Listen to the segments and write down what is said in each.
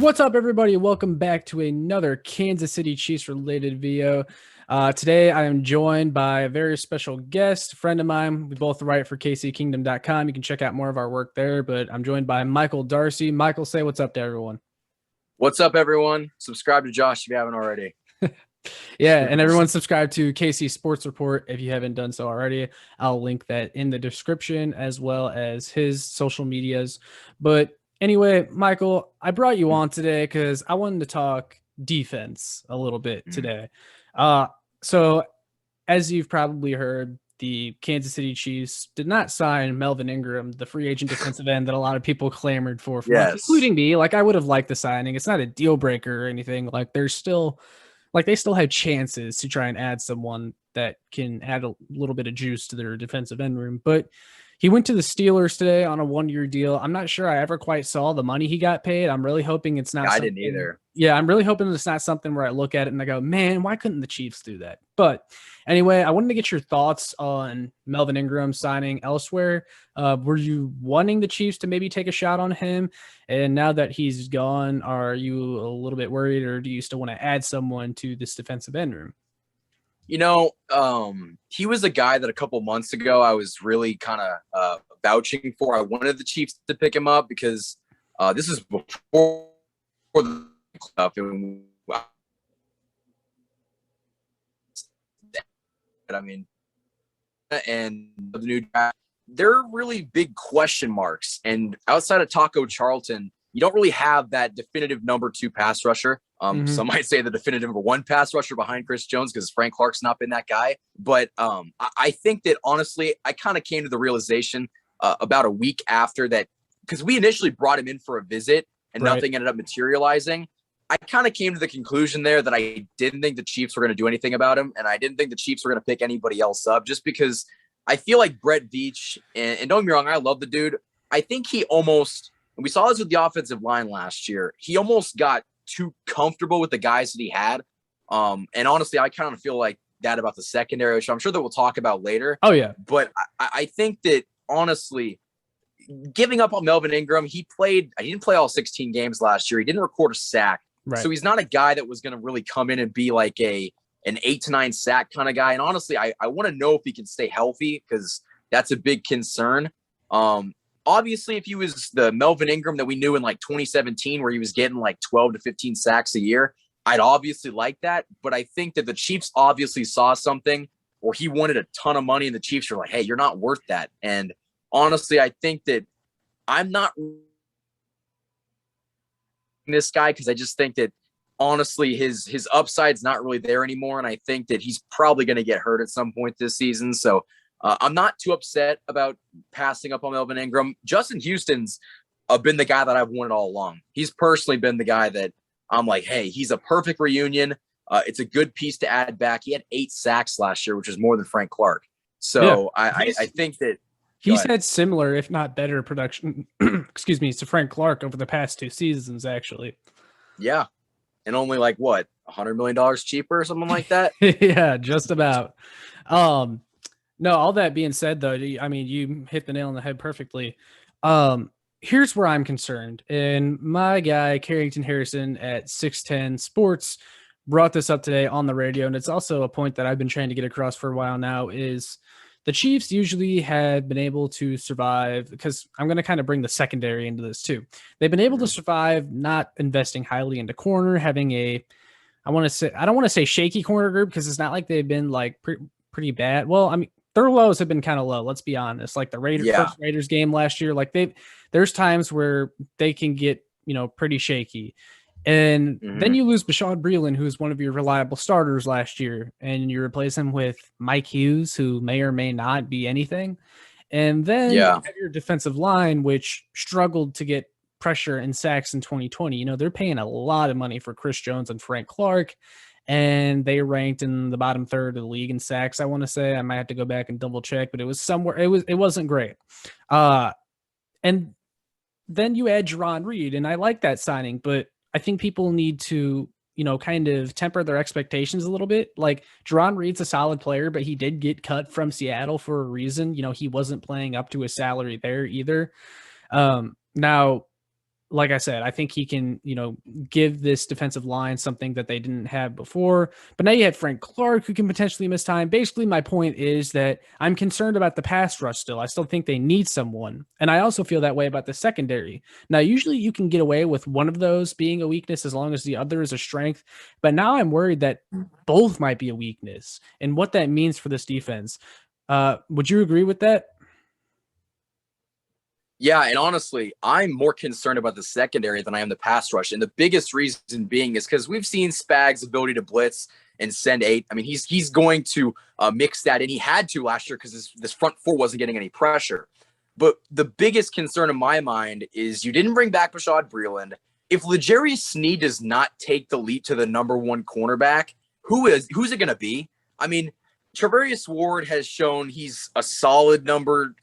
What's up, everybody? Welcome back to another Kansas City Chiefs related video. Today, I am joined by a very special guest, friend of mine. We both write for kckingdom.com. You can check out more of our work there, but I'm joined by Michael Darcy. Michael, say what's up to everyone. What's up, everyone? Subscribe to Josh if you haven't already. Yeah, and everyone subscribe to KC Sports Report if you haven't done so already. I'll link that in the description as well as his social medias. But anyway, Michael, I brought you on today because I wanted to talk defense a little bit today. So as you've probably heard, the Kansas City Chiefs did not sign Melvin Ingram, the free agent defensive end that a lot of people clamored for, Yes. including me. Like, I would have liked the signing. It's not a deal breaker or anything. Like, there's still they still have chances to try and add someone that can add a little bit of juice to their defensive end room. But he went to the Steelers today on a 1-year deal. I'm not sure I ever quite saw the money he got paid. I'm really hoping it's not. I didn't either. Yeah, I'm really hoping it's not something where I look at it and I go, man, why couldn't the Chiefs do that? But anyway, I wanted to get your thoughts on Melvin Ingram signing elsewhere. Were you wanting the Chiefs to maybe take a shot on him? And now that he's gone, are you a little bit worried, or do you still want to add someone to this defensive end room? You know, he was a guy that a couple months ago I was really kind of vouching for. I wanted the Chiefs to pick him up because this is before the stuff. I mean, and the new draft, they're really big question marks. And outside of Taco Charlton, you don't really have that definitive number 2 pass rusher. Some might say the definitive number 1 pass rusher behind Chris Jones because Frank Clark's not been that guy. But I think that, honestly, I kind of came to the realization about a week after that, because we initially brought him in for a visit and nothing ended up materializing. I kind of came to the conclusion there that I didn't think the Chiefs were going to do anything about him, and I didn't think the Chiefs were going to pick anybody else up, just because I feel like Brett Veach, and don't get me wrong, I love the dude. I think he almost, and we saw this with the offensive line last year, he almost got too comfortable with the guys that he had. And honestly, I kind of feel like that about the secondary, which I'm sure that we'll talk about later. Oh, yeah. But I think that, honestly, giving up on Melvin Ingram, he didn't play all 16 games last year. He didn't record a sack. Right. So he's not a guy that was going to really come in and be like an 8 to 9 sack kind of guy. And honestly, I want to know if he can stay healthy, because that's a big concern. Obviously, if he was the Melvin Ingram that we knew in like 2017, where he was getting like 12 to 15 sacks a year, I'd obviously like that. But I think that the Chiefs obviously saw something where he wanted a ton of money, and the Chiefs were like, hey, you're not worth that. And honestly, I think that I'm not this guy, because I just think that, honestly, his upside's not really there anymore, and I think that he's probably going to get hurt at some point this season. So I'm not too upset about passing up on Melvin Ingram. Justin Houston's been the guy that I've wanted all along. He's personally been the guy that I'm like, hey, he's a perfect reunion. It's a good piece to add back. He had 8 sacks last year, which is more than Frank Clark. So yeah, I think that he's had similar, if not better, production, excuse me, to Frank Clark over the past 2 seasons, actually. Yeah. And only like, what, $100 million cheaper or something like that? Yeah, just about. No, all that being said, though, I mean, you hit the nail on the head perfectly. Here's where I'm concerned. And my guy, Carrington Harrison at 610 Sports, brought this up today on the radio. And it's also a point that I've been trying to get across for a while now, is the Chiefs usually have been able to survive, because I'm going to kind of bring the secondary into this too. They've been able to survive not investing highly into corner, having I don't want to say shaky corner group, because it's not like they've been like pretty bad. Well, I mean, their lows have been kind of low. Let's be honest. Like the first Raiders game last year, like there's times where they can get, pretty shaky. And then you lose Bashaud Breeland, who's one of your reliable starters last year, and you replace him with Mike Hughes, who may or may not be anything. And then you have your defensive line, which struggled to get pressure and sacks in 2020. They're paying a lot of money for Chris Jones and Frank Clark, and they ranked in the bottom third of the league in sacks. I want to say, I might have to go back and double check, but it was somewhere. It wasn't great. And then you add Jarran Reed, and I like that signing, but I think people need to, kind of temper their expectations a little bit. Like, Jarran Reed's a solid player, but he did get cut from Seattle for a reason. He wasn't playing up to his salary there either. Now, like I said, I think he can, give this defensive line something that they didn't have before. But now you have Frank Clark who can potentially miss time. Basically, my point is that I'm concerned about the pass rush still. I still think they need someone. And I also feel that way about the secondary. Now, usually you can get away with one of those being a weakness as long as the other is a strength. But now I'm worried that both might be a weakness and what that means for this defense. Would you agree with that? Yeah, and honestly, I'm more concerned about the secondary than I am the pass rush. And the biggest reason being is because we've seen Spags' ability to blitz and send 8. I mean, he's going to mix that in. He had to last year because this front 4 wasn't getting any pressure. But the biggest concern in my mind is you didn't bring back Bashaud Breeland. If L'Jarius Sneed does not take the leap to the number 1 cornerback, who's it going to be? I mean, Charvarius Ward has shown he's a solid number.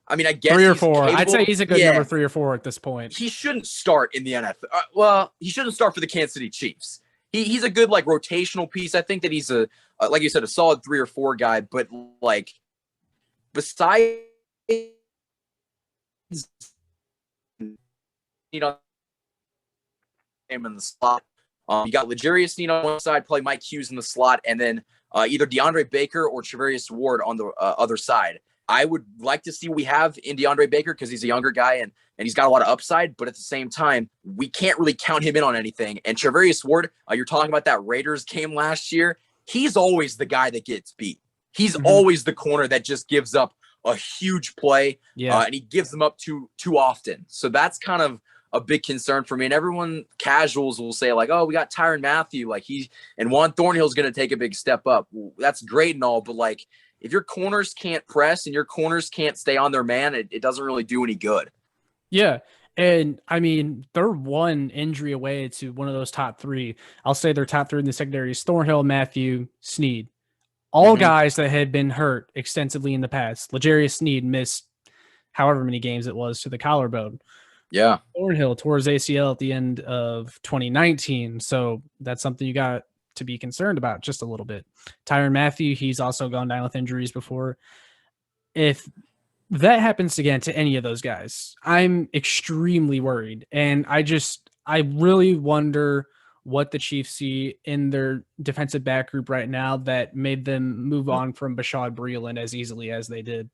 I mean, I guess 3 or 4. capable. I'd say he's a good number 3 or 4 at this point. He shouldn't start in the NFL. Well, he shouldn't start for the Kansas City Chiefs. He's a good rotational piece. I think that he's like you said, a solid 3 or 4 guy. But besides, him in the slot, you got L'Jarius Sneed on one side, probably Mike Hughes in the slot, and then either DeAndre Baker or Charvarius Ward on the other side. I would like to see what we have in DeAndre Baker because he's a younger guy and he's got a lot of upside. But at the same time, we can't really count him in on anything. And Charvarius Ward, you're talking about that Raiders game last year. He's always the guy that gets beat. He's always the corner that just gives up a huge play. Yeah. And he gives them up too often. So that's kind of a big concern for me. And everyone casuals will say oh, we got Tyrann Mathieu. And Juan Thornhill's going to take a big step up. Well, that's great and all, but if your corners can't press and your corners can't stay on their man, it doesn't really do any good. Yeah. And I mean, they're one injury away to one of those top 3. I'll say their top 3 in the secondary is Thornhill, Mathieu, Sneed. All guys that had been hurt extensively in the past. L'Jarius Sneed missed however many games it was to the collarbone. Yeah. Thornhill tore his ACL at the end of 2019. So that's something you got to be concerned about just a little bit. Tyrann Mathieu, he's also gone down with injuries before. If that happens again to any of those guys, I'm extremely worried. And I really wonder what the Chiefs see in their defensive back group right now that made them move on from Bashaud Breeland as easily as they did.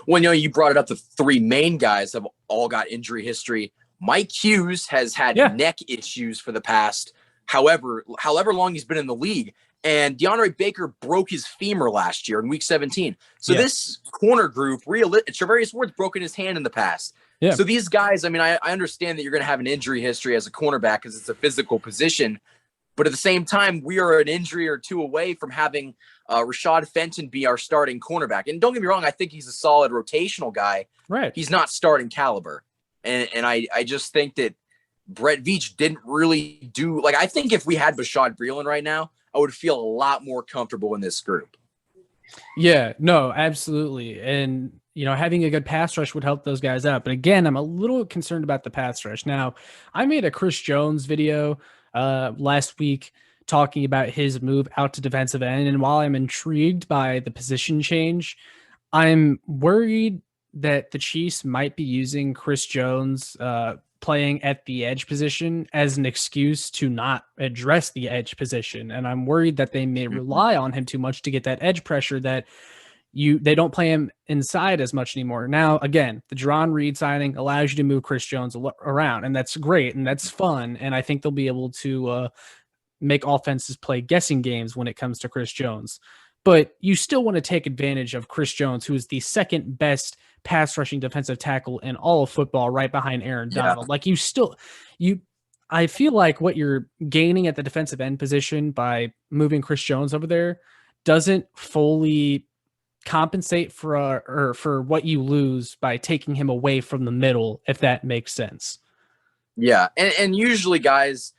Well, you brought it up. The 3 main guys have all got injury history. Mike Hughes has had neck issues for the past however long he's been in the league. And DeAndre Baker broke his femur last year in week 17. So this corner group, Charvarius Ward's broken his hand in the past. Yeah. So these guys, I mean, I understand that you're going to have an injury history as a cornerback because it's a physical position. But at the same time, we are an injury or 2 away from having Rashad Fenton be our starting cornerback. And don't get me wrong, I think he's a solid rotational guy. Right. He's not starting caliber. And I just think that Brett Veach didn't really do I think if we had Bashaud Breeland right now, I would feel a lot more comfortable in this group. Yeah, no, absolutely. And, having a good pass rush would help those guys out. But again, I'm a little concerned about the pass rush. Now, I made a Chris Jones video last week talking about his move out to defensive end. And while I'm intrigued by the position change, I'm worried that the Chiefs might be using Chris Jones playing at the edge position as an excuse to not address the edge position. And I'm worried that they may rely on him too much to get that edge pressure that they don't play him inside as much anymore. Now, again, the Jerron Reed signing allows you to move Chris Jones around, and that's great and that's fun. And I think they'll be able to make offenses play guessing games when it comes to Chris Jones. But you still want to take advantage of Chris Jones, who is the second best pass rushing defensive tackle in all of football, right behind Aaron Donald. I feel like what you're gaining at the defensive end position by moving Chris Jones over there doesn't fully compensate for what you lose by taking him away from the middle, if that makes sense. Yeah. And usually guys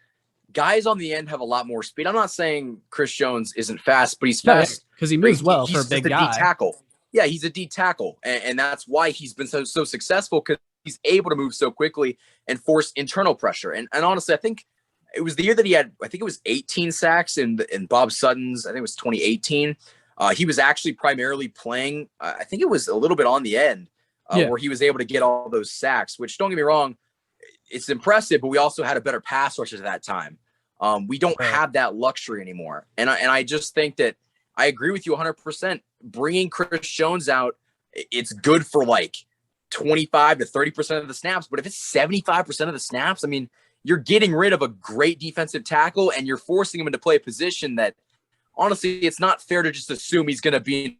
on the end have a lot more speed. I'm not saying Chris Jones isn't fast, but he's fast because he moves well for a big guy. D-tackle. Yeah, he's a D tackle, and that's why he's been so successful, because he's able to move so quickly and force internal pressure. And honestly, I think it was the year that he had, I think it was 18 sacks in Bob Sutton's, I think it was 2018. He was actually primarily playing, I think it was a little bit on the end, Yeah. where he was able to get all those sacks, which don't get me wrong, it's impressive, but we also had a better pass rush at that time. We don't Right. have that luxury anymore. And I just think that I agree with you 100%. Bringing Chris Jones out, it's good for like 25 to 30% of the snaps. But if it's 75% of the snaps, I mean, you're getting rid of a great defensive tackle and you're forcing him into play a position that, honestly, it's not fair to just assume he's going to be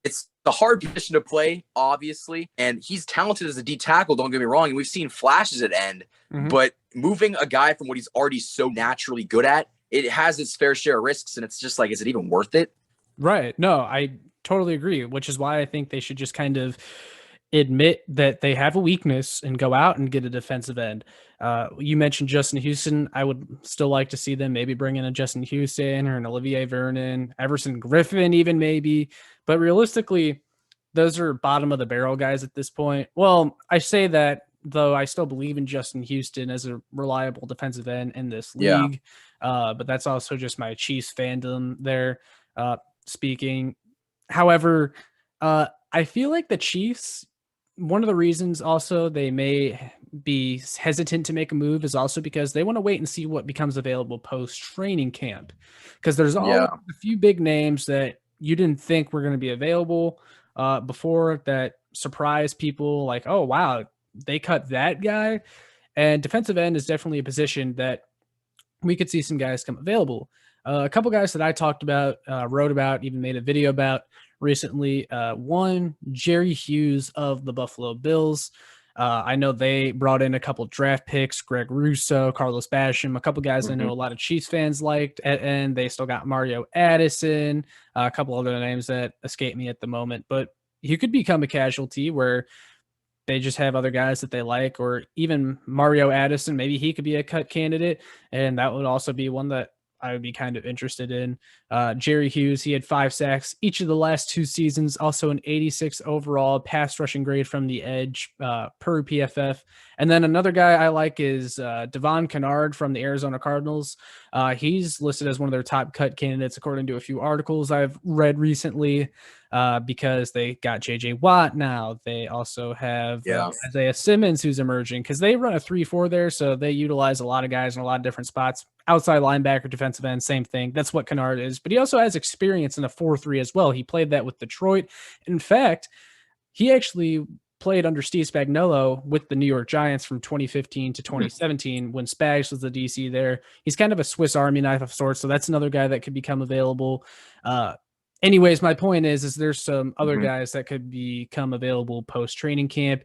it's a hard position to play, obviously, and he's talented as a D tackle, don't get me wrong, and we've seen flashes at end, but moving a guy from what he's already so naturally good at, it has its fair share of risks, and it's just like, is it even worth it? Right. No, I totally agree, which is why I think they should just kind of admit that they have a weakness and go out and get a defensive end. You mentioned Justin Houston. I would still like to see them maybe bring in a Justin Houston or an Olivier Vernon, Everson Griffin, even maybe. But realistically, those are bottom of the barrel guys at this point. Well, I say that, though I still believe in Justin Houston as a reliable defensive end in this Yeah. league. But that's also just my Chiefs fandom there speaking. However, I feel like the Chiefs, one of the reasons also they may be hesitant to make a move is also because they want to wait and see what becomes available post training camp. Because there's always a few big names that you didn't think were going to be available before that surprise people like, oh, wow, they cut that guy. And defensive end is definitely a position that we could see some guys come available. A couple guys that I talked about, wrote about, even made a video about recently. One, Jerry Hughes of the Buffalo Bills. I know they brought in a couple draft picks, Greg Russo, Carlos Basham, a couple guys I know a lot of Chiefs fans liked, and they still got Mario Addison, a couple other names that escape me at the moment. But he could become a casualty where they just have other guys that they like, or even Mario Addison, maybe he could be a cut candidate. And that would also be one that I would be kind of interested in. Jerry Hughes, he had 5 sacks each of the last 2 seasons, also an 86 overall pass rushing grade from the edge per PFF. And then another guy I like is Devon Kennard from the Arizona Cardinals. He's listed as one of their top cut candidates, according to a few articles I've read recently, because they got JJ Watt now. They also have Isaiah Simmons, who's emerging, because they run a 3-4 there. So they utilize a lot of guys in a lot of different spots. Outside linebacker, defensive end, same thing. That's what Kennard is. But he also has experience in a 4-3 as well. He played that with Detroit. In fact, he actually played under Steve Spagnuolo with the New York Giants from 2015 to 2017 when Spags was the DC there. He's kind of a Swiss Army knife of sorts, so that's another guy that could become available. Anyways, my point is there's some other guys that could become available post-training camp.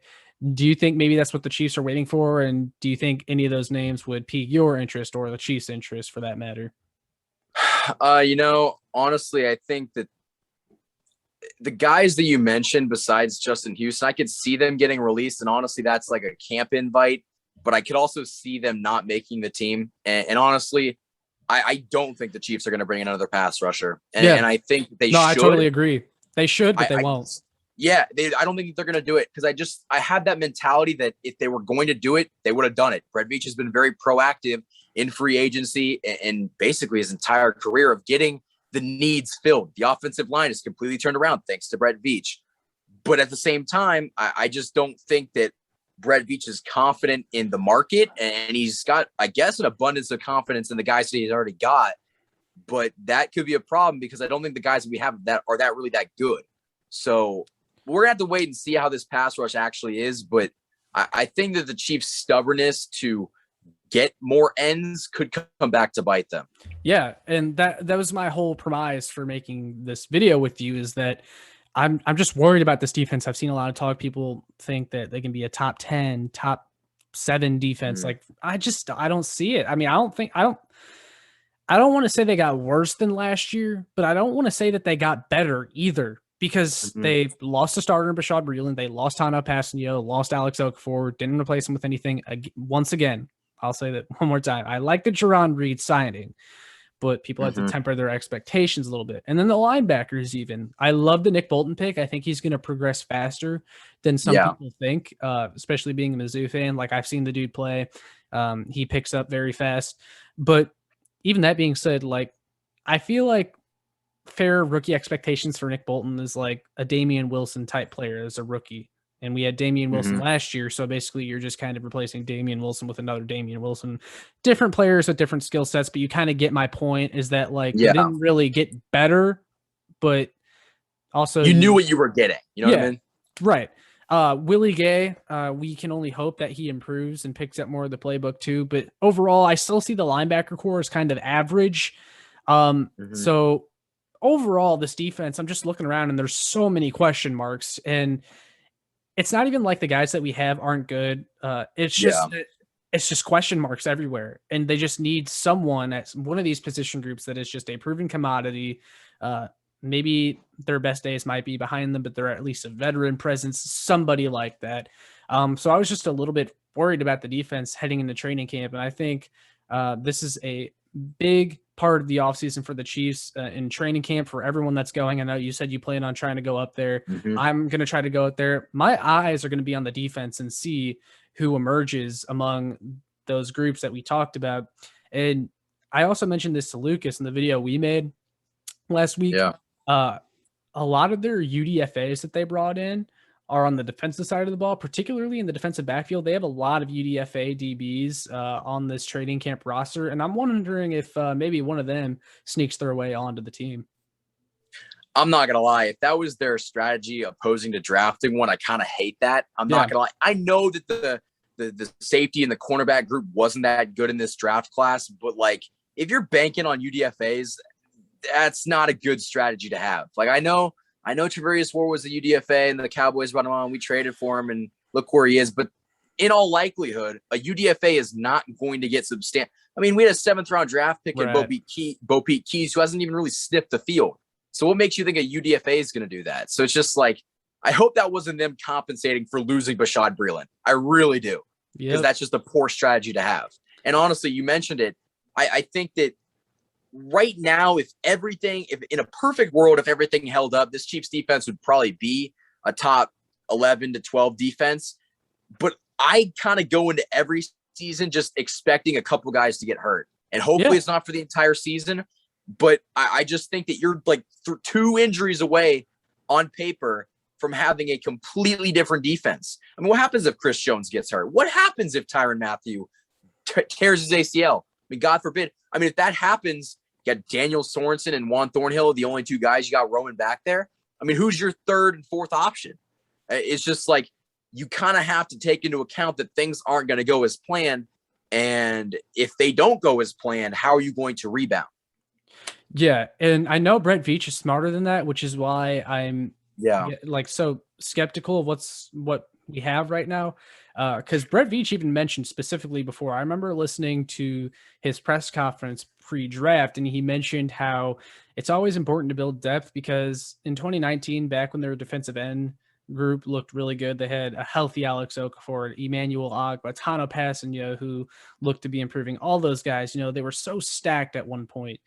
Do you think maybe that's what the Chiefs are waiting for? And do you think any of those names would pique your interest or the Chiefs' interest for that matter? Honestly, I think that the guys that you mentioned besides Justin Houston, I could see them getting released. And honestly, that's like a camp invite, but I could also see them not making the team. And honestly, I don't think the Chiefs are going to bring in another pass rusher. And I think they should. I totally agree. They should, but they won't. I don't think they're going to do it because I had that mentality that if they were going to do it, they would have done it. Brett Veach has been very proactive in free agency and basically his entire career of getting the needs filled. The offensive line is completely turned around thanks to Brett Veach. But at the same time, I just don't think that Brett Veach is confident in the market, and he's got, I guess, an abundance of confidence in the guys that he's already got. But that could be a problem because I don't think the guys that we have that are that really that good. So we're gonna have to wait and see how this pass rush actually is. But I think that the Chiefs' stubbornness to get more ends could come back to bite them. Yeah, and that was my whole premise for making this video with you, is that I'm just worried about this defense. I've seen a lot of talk. People think that they can be a top 10, top 7 defense. Like I don't see it. I mean, I don't want to say they got worse than last year, but I don't want to say that they got better either, because they lost a starter in Bashad Breeland. They lost Tana Passanio, lost Alex Okafor, didn't replace him with anything. Once again, I'll say that one more time. I like the Jerron Reed signing, but people have to temper their expectations a little bit. And then the linebackers even. I love the Nick Bolton pick. I think he's going to progress faster than some people think, especially being a Mizzou fan. Like, I've seen the dude play. He picks up very fast. But even that being said, like, I feel like fair rookie expectations for Nick Bolton is like a Damian Wilson type player as a rookie. And we had Damian Wilson last year. So basically, you're just kind of replacing Damian Wilson with another Damian Wilson. Different players with different skill sets, but you kind of get my point is that like we didn't really get better, but also you knew what you were getting. You know what I mean? Right. Willie Gay, we can only hope that he improves and picks up more of the playbook too. But overall, I still see the linebacker core as kind of average. So overall, this defense, I'm just looking around and there's so many question marks. And it's not even like the guys that we have aren't good. It's just question marks everywhere. And they just need someone at one of these position groups that is just a proven commodity. Maybe their best days might be behind them, but they're at least a veteran presence, somebody like that. So I was just a little bit worried about the defense heading into training camp. And I think this is a big part of the offseason for the Chiefs in training camp for everyone that's going. I know you said you plan on trying to go up there. I'm going to try to go up there. My eyes are going to be on the defense and see who emerges among those groups that we talked about. And I also mentioned this to Lucas in the video we made last week. A lot of their UDFAs that they brought in are on the defensive side of the ball, particularly in the defensive backfield. They have a lot of UDFA DBs on this training camp roster, and I'm wondering if maybe one of them sneaks their way onto the team. I'm not gonna lie, if that was their strategy opposing to drafting one, I kind of hate that. I'm not gonna lie. I know that the safety and the cornerback group wasn't that good in this draft class, but like if you're banking on UDFAs, that's not a good strategy to have. Like I know Travarius Ward was a UDFA and the Cowboys brought him on. We traded for him and look where he is. But in all likelihood, a UDFA is not going to get substantial. I mean, we had a 7th round draft pick in Bo Peep Keys, who hasn't even really sniffed the field. So what makes you think a UDFA is going to do that? So it's just like, I hope that wasn't them compensating for losing Bashaud Breeland. I really do. Because that's just a poor strategy to have. And honestly, you mentioned it. I think that right now, if in a perfect world, if everything held up, this Chiefs defense would probably be a top 11 to 12 defense. But I kind of go into every season just expecting a couple guys to get hurt. And hopefully it's not for the entire season. But I just think that you're like 2 injuries away on paper from having a completely different defense. I mean, what happens if Chris Jones gets hurt? What happens if Tyrann Mathieu tears his ACL? I mean, God forbid. I mean, if that happens, you got Daniel Sorensen and Juan Thornhill, the only 2 guys you got roaming back there. I mean, who's your 3rd and 4th option? It's just like you kind of have to take into account that things aren't going to go as planned. And if they don't go as planned, how are you going to rebound? Yeah, and I know Brett Veach is smarter than that, which is why I'm like so skeptical of what we have right now. Because Brett Veach even mentioned specifically before, I remember listening to his press conference pre-draft, and he mentioned how it's always important to build depth because in 2019, back when their defensive end group looked really good, they had a healthy Alex Okafor, Emmanuel Ogbah, Tano Passanio, who looked to be improving. All those guys, they were so stacked at one point.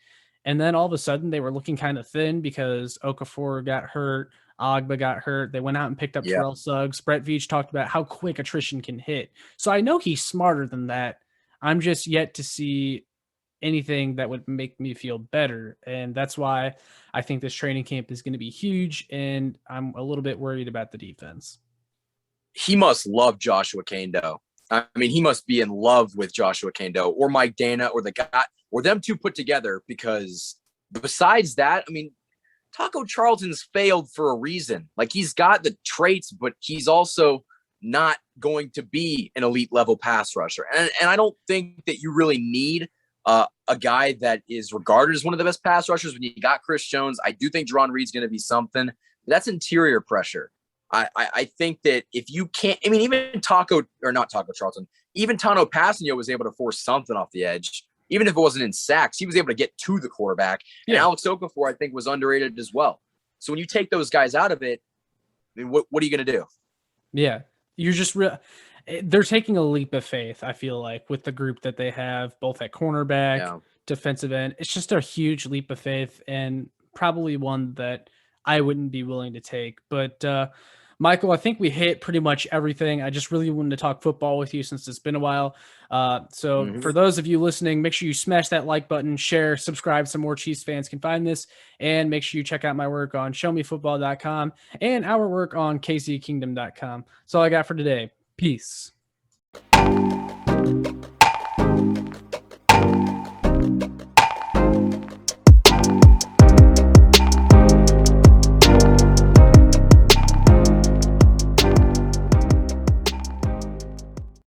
And then all of a sudden they were looking kind of thin because Okafor got hurt, Ogbah got hurt. They went out and picked up Terrell Suggs. Brett Veach talked about how quick attrition can hit. So I know he's smarter than that. I'm just yet to see anything that would make me feel better. And that's why I think this training camp is going to be huge. And I'm a little bit worried about the defense. He must love Joshua Kaindoh. I mean, he must be in love with Joshua Kaindoh or Mike Dana or the guy or them 2 put together, because besides that, I mean, Taco Charlton's failed for a reason. Like, he's got the traits, but he's also not going to be an elite level pass rusher. And I don't think that you really need a guy that is regarded as one of the best pass rushers when you got Chris Jones. I do think Jarran Reed's going to be something. That's interior pressure. I think that if you can't, I mean, even Tano Passanio was able to force something off the edge. Even if it wasn't in sacks, he was able to get to the quarterback. And Alex Okafor, I think, was underrated as well. So when you take those guys out of it, I mean, what are you going to do? Yeah, you're just they're taking a leap of faith, I feel like, with the group that they have, both at cornerback, defensive end. It's just a huge leap of faith and probably one that I wouldn't be willing to take. But Michael, I think we hit pretty much everything. I just really wanted to talk football with you since it's been a while. So for those of you listening, make sure you smash that like button, share, subscribe so more Chiefs fans can find this, and make sure you check out my work on showmefootball.com and our work on kckingdom.com. That's all I got for today. Peace.